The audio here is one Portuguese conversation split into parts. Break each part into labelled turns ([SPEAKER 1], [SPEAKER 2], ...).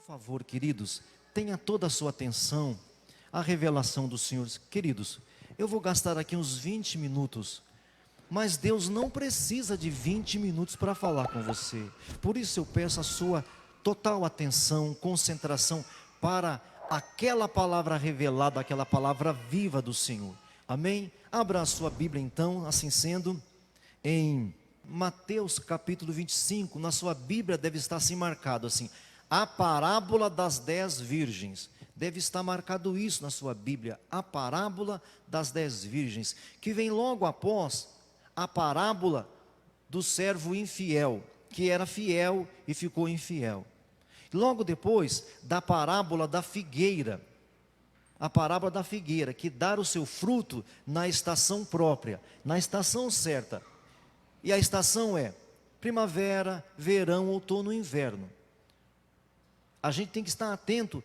[SPEAKER 1] favor, queridos, tenha toda a sua atenção à revelação do Senhor. Queridos, eu vou gastar aqui uns 20 minutos, mas Deus não precisa de 20 minutos para falar com você. Por isso eu peço a sua total atenção, concentração para aquela palavra revelada, aquela palavra viva do Senhor. Amém? Abra a sua Bíblia então, assim sendo, em Mateus capítulo 25, na sua Bíblia deve estar assim marcado assim: a parábola das 10 virgens. Deve estar marcado isso na sua Bíblia, a parábola das 10 virgens, que vem logo após a parábola do servo infiel, que era fiel e ficou infiel. Logo depois da parábola da figueira, a parábola da figueira, que dá o seu fruto na estação própria, na estação certa. E a estação é primavera, verão, outono e inverno. A gente tem que estar atento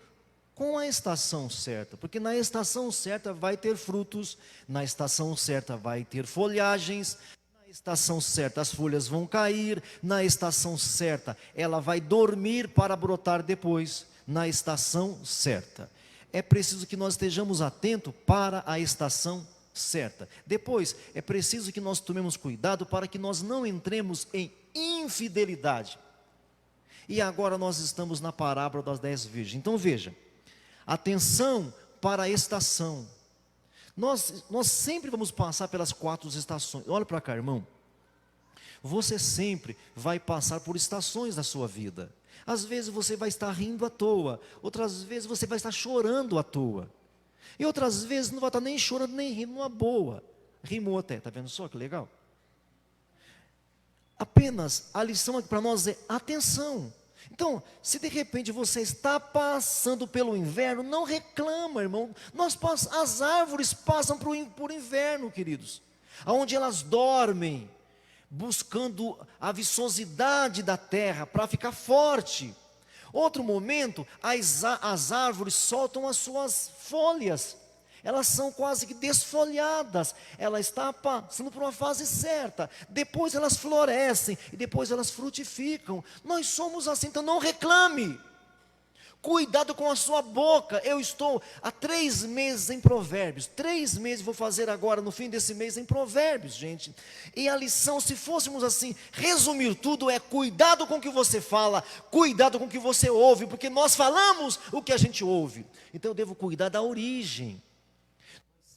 [SPEAKER 1] com a estação certa, porque na estação certa vai ter frutos, na estação certa vai ter folhagens, na estação certa as folhas vão cair, na estação certa ela vai dormir para brotar depois, na estação certa. É preciso que nós estejamos atentos para a estação certa. Depois, é preciso que nós tomemos cuidado para que nós não entremos em infidelidade. E agora nós estamos na parábola das 10 virgens. Então veja, atenção para a estação. Nós sempre vamos passar pelas 4 estações. Olha para cá, irmão. Você sempre vai passar por estações da sua vida. Às vezes você vai estar rindo à toa, outras vezes você vai estar chorando à toa, e outras vezes não vai estar nem chorando nem rindo, numa boa. Rimou até, está vendo só que legal? Apenas a lição aqui para nós é atenção. Então, se de repente você está passando pelo inverno, não reclama, irmão. As árvores passam por inverno, queridos, onde elas dormem, buscando a viçosidade da terra para ficar forte. Outro momento, as árvores soltam as suas folhas, elas são quase que desfolhadas, ela está passando por uma fase certa, depois elas florescem, e depois elas frutificam. Nós somos assim, então não reclame. Cuidado com a sua boca. Eu estou há 3 meses em Provérbios, 3 meses vou fazer agora no fim desse mês em Provérbios, gente. E a lição, se fôssemos assim, resumir tudo, é cuidado com o que você fala, cuidado com o que você ouve, porque nós falamos o que a gente ouve. Então eu devo cuidar da origem.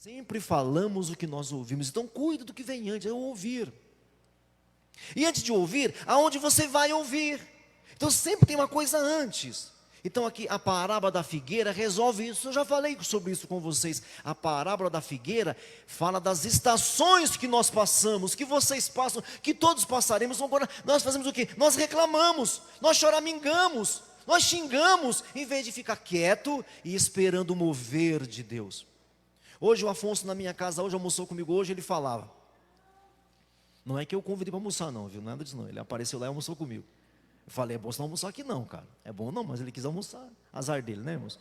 [SPEAKER 1] Sempre falamos o que nós ouvimos, então cuida do que vem antes, é o ouvir. E antes de ouvir, aonde você vai ouvir? Então sempre tem uma coisa antes. Então aqui a parábola da figueira resolve isso. Eu já falei sobre isso com vocês. A parábola da figueira fala das estações que nós passamos, que vocês passam, que todos passaremos. Agora nós fazemos o quê? Nós reclamamos, nós choramingamos, nós xingamos, em vez de ficar quieto e esperando o mover de Deus. Hoje o Afonso na minha casa, hoje almoçou comigo, hoje ele falava. Não é que eu convidei para almoçar não, viu? Nada disso não, ele apareceu lá e almoçou comigo. Eu falei, é bom você não almoçar aqui não, cara. É bom não, mas ele quis almoçar. Azar dele, né, irmãos?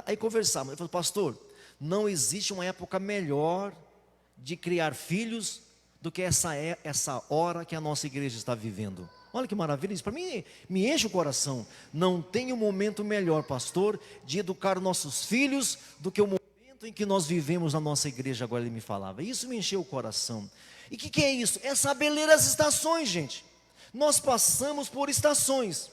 [SPEAKER 1] Aí conversamos, ele falou, pastor, não existe uma época melhor de criar filhos do que essa hora que a nossa igreja está vivendo. Olha que maravilha isso, para mim me enche o coração. Não tem um momento melhor, pastor, de educar nossos filhos do que o momento em que nós vivemos na nossa igreja. Agora ele me falava, isso me encheu o coração. E o que é isso? É saber ler as estações, gente. Nós passamos por estações,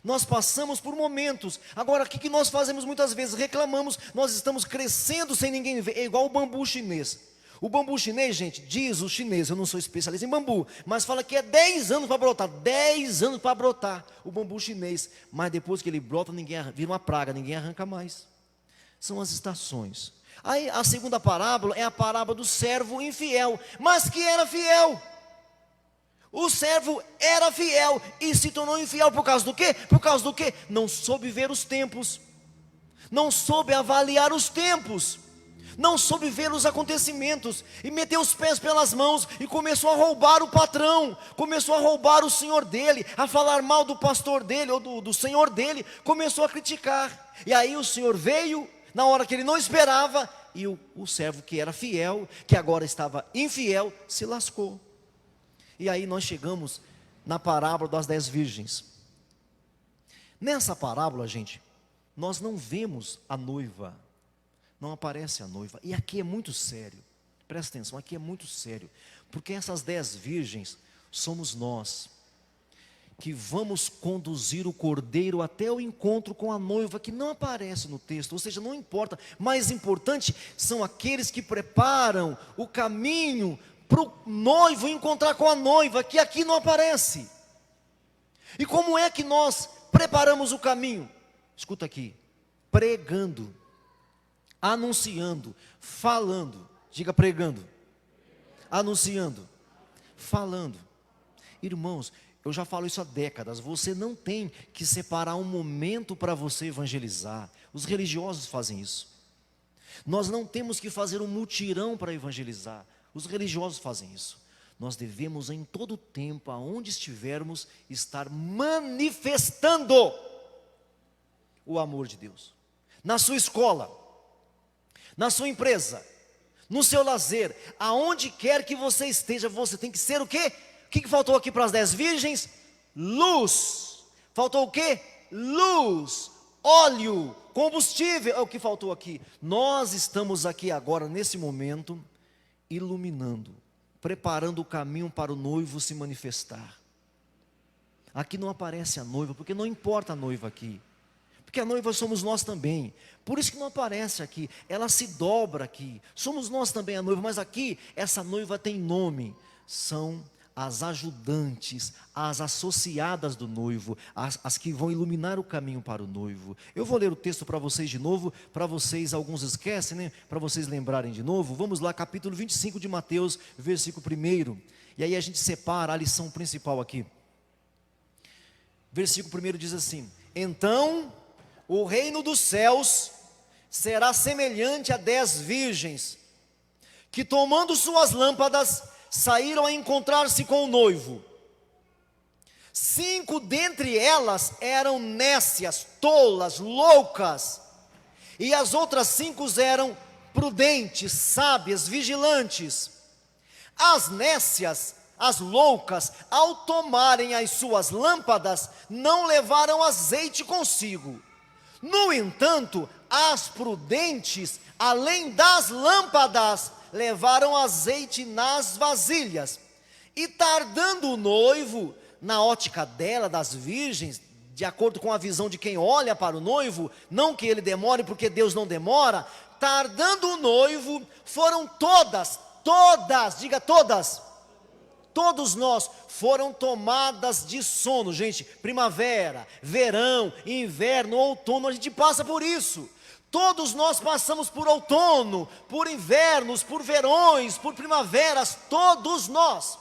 [SPEAKER 1] nós passamos por momentos. Agora o que nós fazemos muitas vezes? Reclamamos, nós estamos crescendo sem ninguém ver. É igual o bambu chinês. O bambu chinês, gente, diz o chinês, eu não sou especialista em bambu, mas fala que é 10 anos para brotar, 10 anos para brotar o bambu chinês. Mas depois que ele brota, vira uma praga, ninguém arranca mais. São as estações. Aí a segunda parábola é a parábola do servo infiel, mas que era fiel. O servo era fiel e se tornou infiel por causa do quê? Por causa do quê? Não soube ver os tempos, não soube avaliar os tempos, não soube ver os acontecimentos, e meteu os pés pelas mãos e começou a roubar o patrão, começou a roubar o senhor dele, a falar mal do pastor dele ou do senhor dele, começou a criticar. E aí o senhor veio na hora que ele não esperava, e o servo que era fiel, que agora estava infiel, se lascou. E aí nós chegamos na parábola das 10 virgens. Nessa parábola, gente, nós não vemos a noiva, não aparece a noiva, e aqui é muito sério, presta atenção, aqui é muito sério, porque essas 10 virgens somos nós, que vamos conduzir o cordeiro até o encontro com a noiva, que não aparece no texto, ou seja, não importa, mais importante são aqueles que preparam o caminho para o noivo encontrar com a noiva, que aqui não aparece. E como é que nós preparamos o caminho? Escuta aqui, pregando, anunciando, falando, diga pregando, anunciando, falando. Irmãos, eu já falo isso há décadas, você não tem que separar um momento para você evangelizar, os religiosos fazem isso. Nós não temos que fazer um mutirão para evangelizar, os religiosos fazem isso. Nós devemos em todo tempo, aonde estivermos, estar manifestando o amor de Deus. Na sua escola, na sua empresa, no seu lazer, aonde quer que você esteja, você tem que ser o quê? O que faltou aqui para as 10 virgens? Luz. Faltou o quê? Luz, óleo, combustível, é o que faltou aqui. Nós estamos aqui agora, nesse momento, iluminando, preparando o caminho para o noivo se manifestar. Aqui não aparece a noiva, porque não importa a noiva aqui, porque a noiva somos nós também, por isso que não aparece aqui, ela se dobra aqui, somos nós também a noiva, mas aqui, essa noiva tem nome, são as ajudantes, as associadas do noivo, as que vão iluminar o caminho para o noivo. Eu vou ler o texto para vocês de novo, para vocês, alguns esquecem, né? Para vocês lembrarem de novo. Vamos lá, capítulo 25 de Mateus, versículo 1. E aí a gente separa a lição principal aqui. Versículo 1 diz assim: então o reino dos céus será semelhante a 10 virgens, que tomando suas lâmpadas, saíram a encontrar-se com o noivo. 5 dentre elas eram nécias, tolas, loucas, e as outras 5 eram prudentes, sábias, vigilantes. As nécias, as loucas, ao tomarem as suas lâmpadas, não levaram azeite consigo. No entanto, as prudentes, além das lâmpadas, levaram azeite nas vasilhas. E tardando o noivo, na ótica dela, das virgens, de acordo com a visão de quem olha para o noivo, não que ele demore, porque Deus não demora, tardando o noivo, foram todas, diga todas, todos nós foram tomadas de sono. Gente, primavera, verão, inverno, outono, a gente passa por isso. Todos nós passamos por outono, por invernos, por verões, por primaveras, todos nós.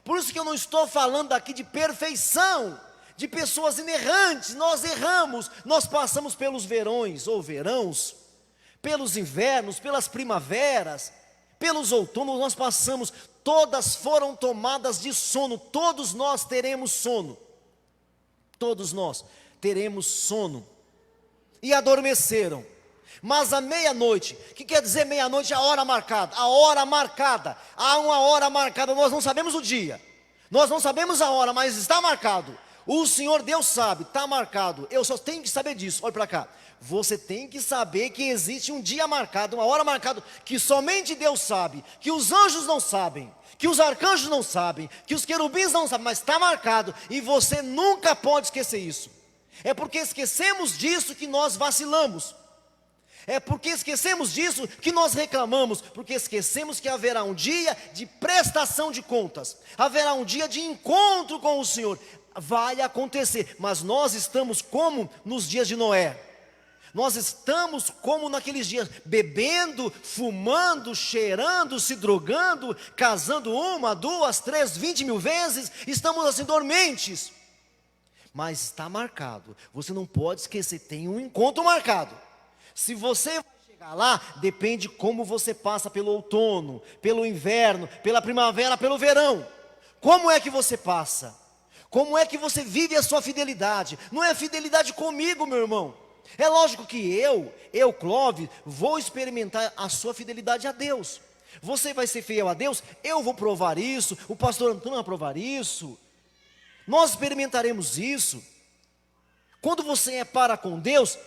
[SPEAKER 1] Por isso que eu não estou falando aqui de perfeição, de pessoas inerrantes. Nós erramos, nós passamos pelos verões ou verãos, pelos invernos, pelas primaveras, pelos outonos, nós passamos. Todas foram tomadas de sono, todos nós teremos sono. Todos nós teremos sono. E adormeceram. Mas à meia-noite, o que quer dizer meia-noite? A hora marcada, a hora marcada, há uma hora marcada, nós não sabemos o dia, nós não sabemos a hora, mas está marcado, o Senhor Deus sabe, está marcado, eu só tenho que saber disso. Olha para cá, você tem que saber que existe um dia marcado, uma hora marcada, que somente Deus sabe, que os anjos não sabem, que os arcanjos não sabem, que os querubins não sabem, mas está marcado, e você nunca pode esquecer isso. É porque esquecemos disso que nós vacilamos. É porque esquecemos disso que nós reclamamos, porque esquecemos que haverá um dia de prestação de contas, haverá um dia de encontro com o Senhor, vai acontecer, mas nós estamos como nos dias de Noé, nós estamos como naqueles dias, bebendo, fumando, cheirando, se drogando, casando 1, 2, 3, 20 mil vezes, estamos assim dormentes, mas está marcado, você não pode esquecer, tem um encontro marcado. Se você vai chegar lá, depende como você passa pelo outono, pelo inverno, pela primavera, pelo verão. Como é que você passa? Como é que você vive a sua fidelidade? Não é fidelidade comigo, meu irmão. É lógico que eu, Clóvis, vou experimentar a sua fidelidade a Deus. Você vai ser fiel a Deus? Eu vou provar isso, o pastor Antônio vai provar isso. Nós experimentaremos isso. Quando você é para com Deus,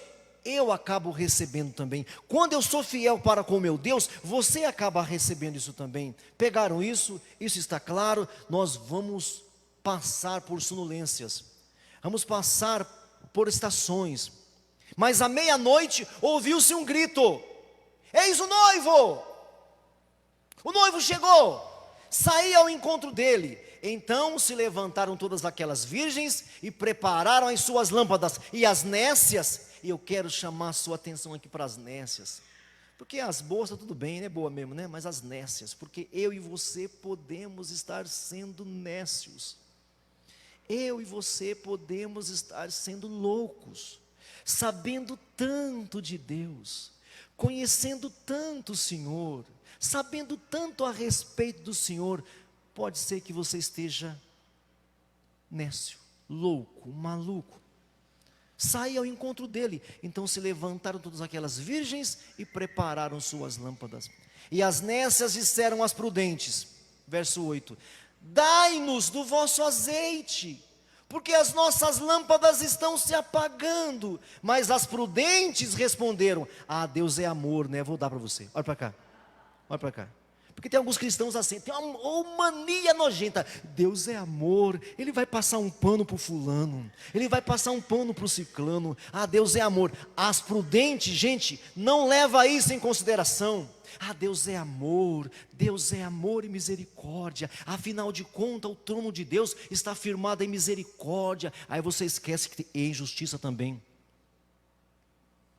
[SPEAKER 1] eu acabo recebendo também. Quando eu sou fiel para com meu Deus, você acaba recebendo isso também. Pegaram isso? Isso está claro? Nós vamos passar por sonolências, vamos passar por estações. Mas à meia-noite ouviu-se um grito: eis o noivo! O noivo chegou! Saí ao encontro dele. Então se levantaram todas aquelas virgens e prepararam as suas lâmpadas. E as nécias, e eu quero chamar a sua atenção aqui para as nécias, porque as boas tudo bem, é boa mesmo, né? Mas as nécias, porque eu e você podemos estar sendo nécios. Eu e você podemos estar sendo loucos, sabendo tanto de Deus, conhecendo tanto o Senhor, sabendo tanto a respeito do Senhor. Pode ser que você esteja nécio, louco, maluco. Saí ao encontro dele. Então se levantaram todas aquelas virgens e prepararam suas lâmpadas. E as nécias disseram às prudentes, verso 8: dai-nos do vosso azeite, porque as nossas lâmpadas estão se apagando. Mas as prudentes responderam: Deus é amor, né? Vou dar para você, olha para cá, olha para cá. Porque tem alguns cristãos assim, tem uma mania nojenta. Deus é amor, Ele vai passar um pano para o fulano, Ele vai passar um pano para o ciclano. Deus é amor. As prudentes, gente, não leva isso em consideração. Deus é amor e misericórdia. Afinal de contas, o trono de Deus está firmado em misericórdia. Aí você esquece que tem justiça também.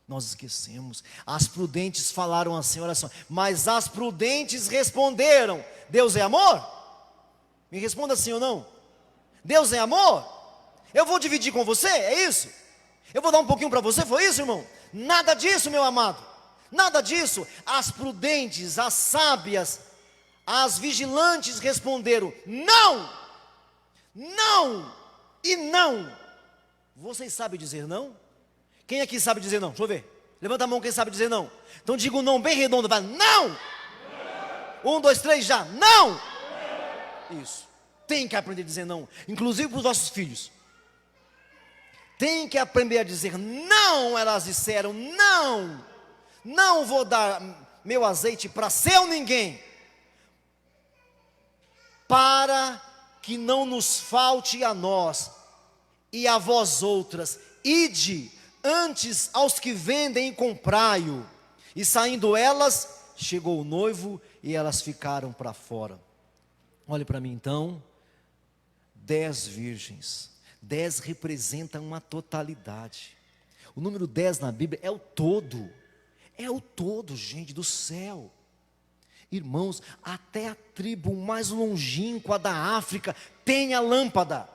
[SPEAKER 1] Nós esquecemos. As prudentes falaram assim, olha só. Mas as prudentes responderam: Deus é amor? Me responda sim ou não. Deus é amor? Eu vou dividir com você, é isso? Eu vou dar um pouquinho para você, foi isso, irmão? Nada disso, meu amado. Nada disso. As prudentes, as sábias, as vigilantes responderam: não, não e não. Vocês sabem dizer não? Quem aqui sabe dizer não? Deixa eu ver. Levanta a mão quem sabe dizer não. Então diga um não bem redondo. Vai, não! 1, 2, 3, já. Não! Isso. Tem que aprender a dizer não. Inclusive para os nossos filhos. Tem que aprender a dizer não. Elas disseram: não. Não vou dar meu azeite para seu ninguém, para que não nos falte a nós e a vós outras. Ide antes aos que vendem e comprai-o. E saindo elas, chegou o noivo e elas ficaram para fora. Olhe para mim então. 10 virgens. 10 representa uma totalidade. O número 10 na Bíblia é o todo. É o todo, gente, do céu. Irmãos, até a tribo mais longínqua da África tem a lâmpada.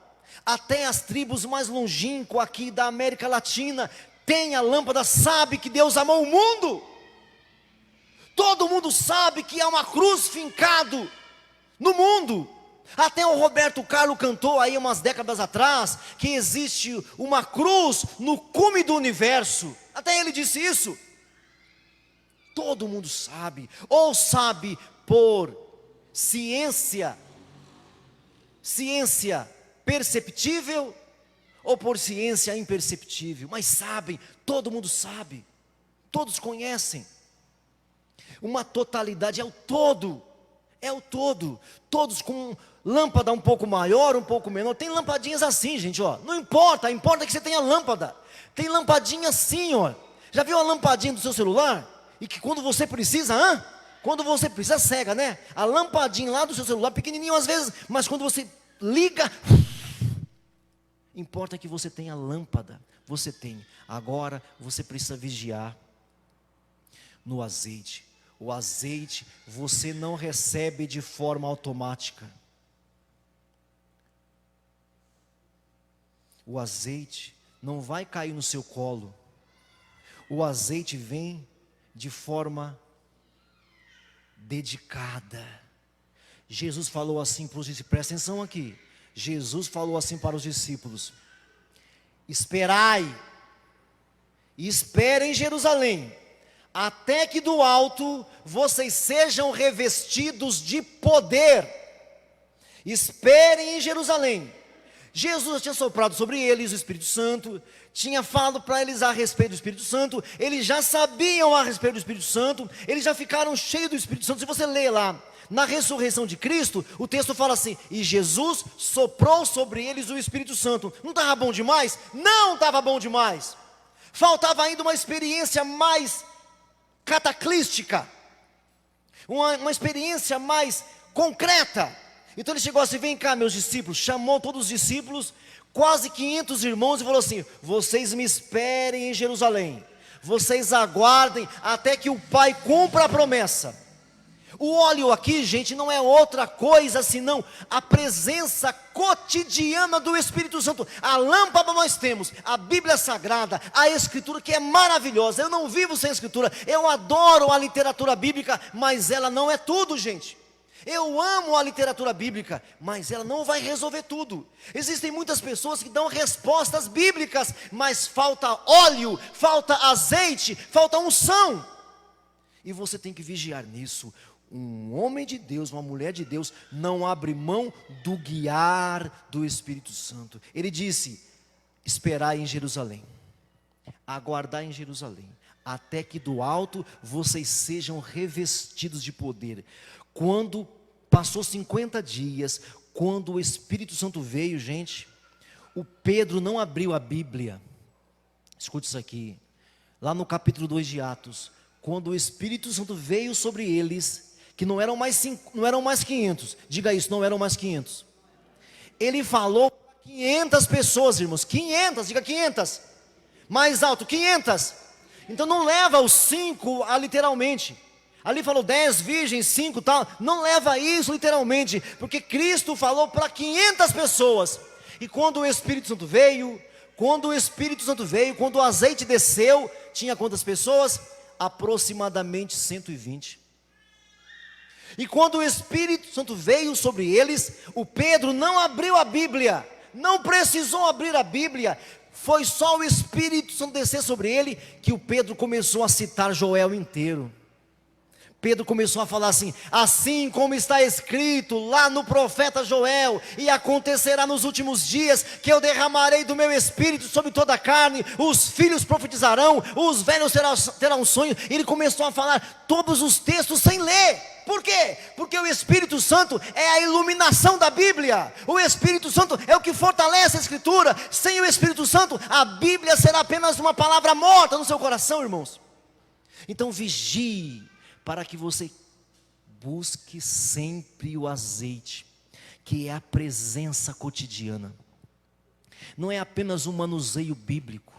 [SPEAKER 1] Até as tribos mais longínquas aqui da América Latina tem a lâmpada. Sabe que Deus amou o mundo. Todo mundo sabe que há uma cruz fincado no mundo. Até o Roberto Carlos cantou aí umas décadas atrás que existe uma cruz no cume do universo. Até ele disse isso. Todo mundo sabe, ou sabe por ciência perceptível, ou por ciência imperceptível, mas sabem, todo mundo sabe, todos conhecem. Uma totalidade é o todo, todos com lâmpada um pouco maior, um pouco menor. Tem lampadinhas assim, gente, ó. Não importa, importa que você tenha lâmpada. Tem lampadinha assim, ó. Já viu a lampadinha do seu celular? E que quando você precisa, quando você precisa, cega, né? A lampadinha lá do seu celular, pequenininho às vezes, mas quando você liga, importa que você tenha lâmpada. Você tem. Agora você precisa vigiar no azeite. O azeite você não recebe de forma automática. O azeite não vai cair no seu colo. O azeite vem de forma dedicada. Jesus falou assim para os discípulos, presta atenção aqui. Jesus falou assim para os discípulos: esperai, e esperem em Jerusalém, até que do alto vocês sejam revestidos de poder. Esperem em Jerusalém. Jesus tinha soprado sobre eles o Espírito Santo, tinha falado para eles a respeito do Espírito Santo, eles já sabiam a respeito do Espírito Santo, eles já ficaram cheios do Espírito Santo. Se você lê lá, na ressurreição de Cristo, o texto fala assim: e Jesus soprou sobre eles o Espírito Santo. Não estava bom demais? Não estava bom demais. Faltava ainda uma experiência mais cataclística, uma experiência mais concreta. Então ele chegou assim: vem cá meus discípulos, chamou todos os discípulos, quase 500 irmãos, e falou assim: vocês me esperem em Jerusalém, vocês aguardem até que o Pai cumpra a promessa. O óleo aqui, gente, não é outra coisa senão a presença cotidiana do Espírito Santo. A lâmpada nós temos, a Bíblia Sagrada, a Escritura, que é maravilhosa. Eu não vivo sem Escritura, eu adoro a literatura bíblica, mas ela não é tudo, gente. Eu amo a literatura bíblica, mas ela não vai resolver tudo. Existem muitas pessoas que dão respostas bíblicas, mas falta óleo, falta azeite, falta unção. E você tem que vigiar nisso. Um homem de Deus, uma mulher de Deus, não abre mão do guiar do Espírito Santo. Ele disse: esperar em Jerusalém, aguardar em Jerusalém, até que do alto vocês sejam revestidos de poder. Quando passou 50 dias, quando o Espírito Santo veio, gente, o Pedro não abriu a Bíblia. Escute isso aqui, lá no capítulo 2 de Atos, quando o Espírito Santo veio sobre eles, que não eram mais 500, diga isso, não eram mais 500. Ele falou para 500 pessoas, irmãos, 500, diga 500, mais alto, 500. Então não leva os 5 a literalmente. Ali falou 10 virgens, 5 tal, não leva isso literalmente, porque Cristo falou para 500 pessoas. E quando o Espírito Santo veio, quando o azeite desceu, tinha quantas pessoas? Aproximadamente 120. E quando o Espírito Santo veio sobre eles, o Pedro não abriu a Bíblia, não precisou abrir a Bíblia, foi só o Espírito Santo descer sobre ele, que o Pedro começou a citar Joel inteiro. Pedro começou a falar assim: assim como está escrito lá no profeta Joel, e acontecerá nos últimos dias, que eu derramarei do meu Espírito sobre toda a carne, os filhos profetizarão, os velhos terão sonho. Ele começou a falar todos os textos sem ler. Por quê? Porque o Espírito Santo é a iluminação da Bíblia. O Espírito Santo é o que fortalece a Escritura. Sem o Espírito Santo, a Bíblia será apenas uma palavra morta no seu coração, irmãos. Então vigie, para que você busque sempre o azeite, que é a presença cotidiana. Não é apenas um manuseio bíblico,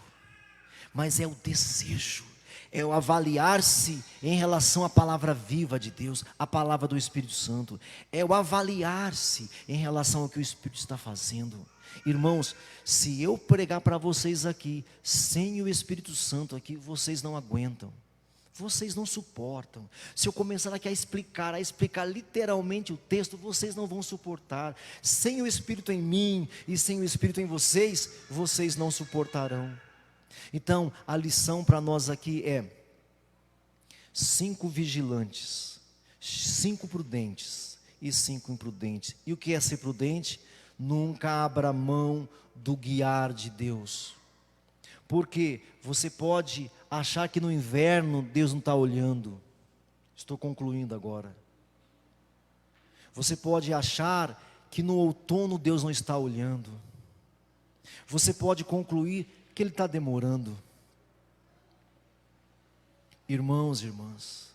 [SPEAKER 1] mas é o desejo, é o avaliar-se em relação à palavra viva de Deus, a palavra do Espírito Santo. É o avaliar-se em relação ao que o Espírito está fazendo. Irmãos, se eu pregar para vocês aqui, sem o Espírito Santo aqui, vocês não aguentam. Vocês não suportam. Se eu começar aqui a explicar literalmente o texto, vocês não vão suportar. Sem o Espírito em mim e sem o Espírito em vocês, vocês não suportarão. Então, a lição para nós aqui é: 5 vigilantes, 5 prudentes e 5 imprudentes. E o que é ser prudente? Nunca abra mão do guiar de Deus. Porque você pode achar que no inverno Deus não está olhando. Estou concluindo agora. Você pode achar que no outono Deus não está olhando. Você pode concluir que Ele está demorando. Irmãos e irmãs,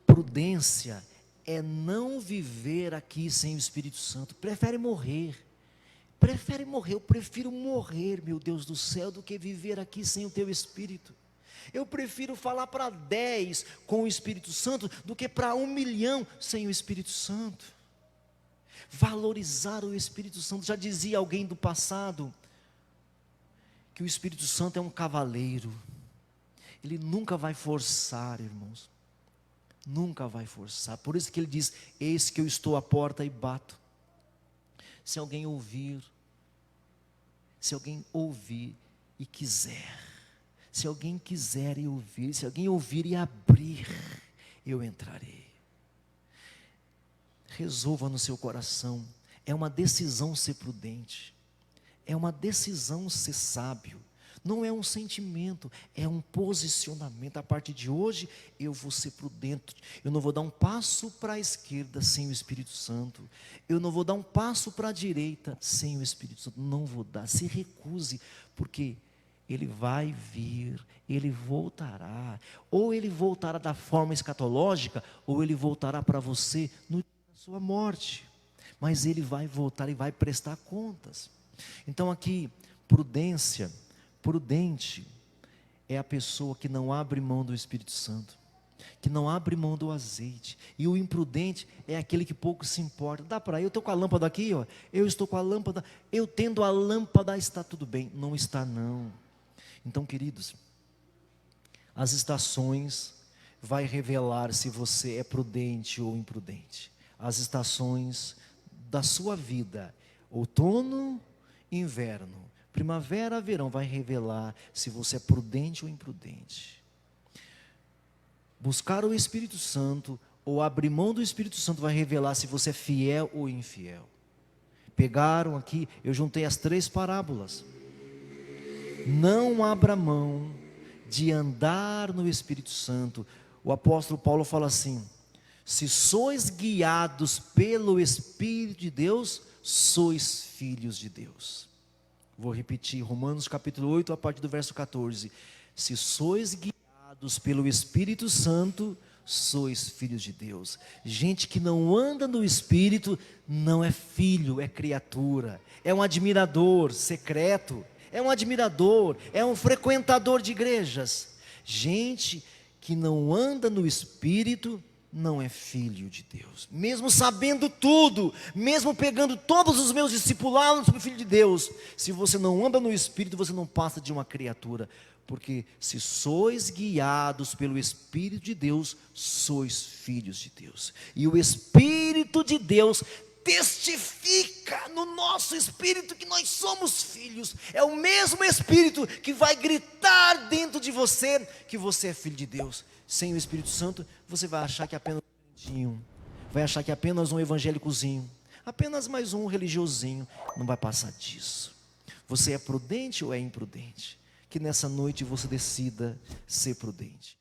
[SPEAKER 1] prudência é não viver aqui sem o Espírito Santo. Prefere morrer. Eu prefiro morrer, meu Deus do céu, do que viver aqui sem o teu Espírito. Eu prefiro falar para 10 com o Espírito Santo do que para 1 milhão sem o Espírito Santo. Valorizar o Espírito Santo. Já dizia alguém do passado que o Espírito Santo é um cavaleiro. Ele nunca vai forçar, irmãos. Nunca vai forçar. Por isso que ele diz: eis que eu estou à porta e bato. Se alguém ouvir e quiser, se alguém quiser e ouvir, se alguém ouvir e abrir, eu entrarei. Resolva no seu coração, é uma decisão ser prudente. É uma decisão ser sábio. Não é um sentimento, é um posicionamento. A partir de hoje, eu vou ser prudente. Eu não vou dar um passo para a esquerda sem o Espírito Santo. Eu não vou dar um passo para a direita sem o Espírito Santo. Não vou dar. Se recuse, porque ele vai vir, ele voltará. Ou ele voltará da forma escatológica, ou ele voltará para você no dia da sua morte. Mas ele vai voltar e vai prestar contas. Então aqui, prudência. Prudente é a pessoa que não abre mão do Espírito Santo, que não abre mão do azeite. E o imprudente é aquele que pouco se importa. Dá para eu estou com a lâmpada aqui, ó. Eu estou com a lâmpada, eu tendo a lâmpada, está tudo bem. Não está não. Então, queridos, as estações vai revelar se você é prudente ou imprudente. As estações da sua vida, outono, inverno, primavera, verão, vai revelar se você é prudente ou imprudente. Buscar o Espírito Santo ou abrir mão do Espírito Santo vai revelar se você é fiel ou infiel. Pegaram aqui, eu juntei as 3 parábolas. Não abra mão de andar no Espírito Santo. O apóstolo Paulo fala assim: se sois guiados pelo Espírito de Deus, sois filhos de Deus. Vou repetir, Romanos capítulo 8, a partir do verso 14. Se sois guiados pelo Espírito Santo, sois filhos de Deus. Gente que não anda no Espírito, não é filho, é criatura. É um admirador secreto, é um admirador, é um frequentador de igrejas. Gente que não anda no Espírito, não é filho de Deus. Mesmo sabendo tudo, mesmo pegando todos os meus discipulados sobre o Filho de Deus, se você não anda no Espírito, você não passa de uma criatura. Porque se sois guiados pelo Espírito de Deus, sois filhos de Deus. E o Espírito de Deus testifica no nosso espírito que nós somos filhos. É o mesmo Espírito que vai gritar dentro de você que você é filho de Deus. Sem o Espírito Santo, você vai achar que é apenas um crentinho, vai achar que é apenas um evangélicozinho, apenas mais um religiosinho. Não vai passar disso. Você é prudente ou é imprudente? Que nessa noite você decida ser prudente.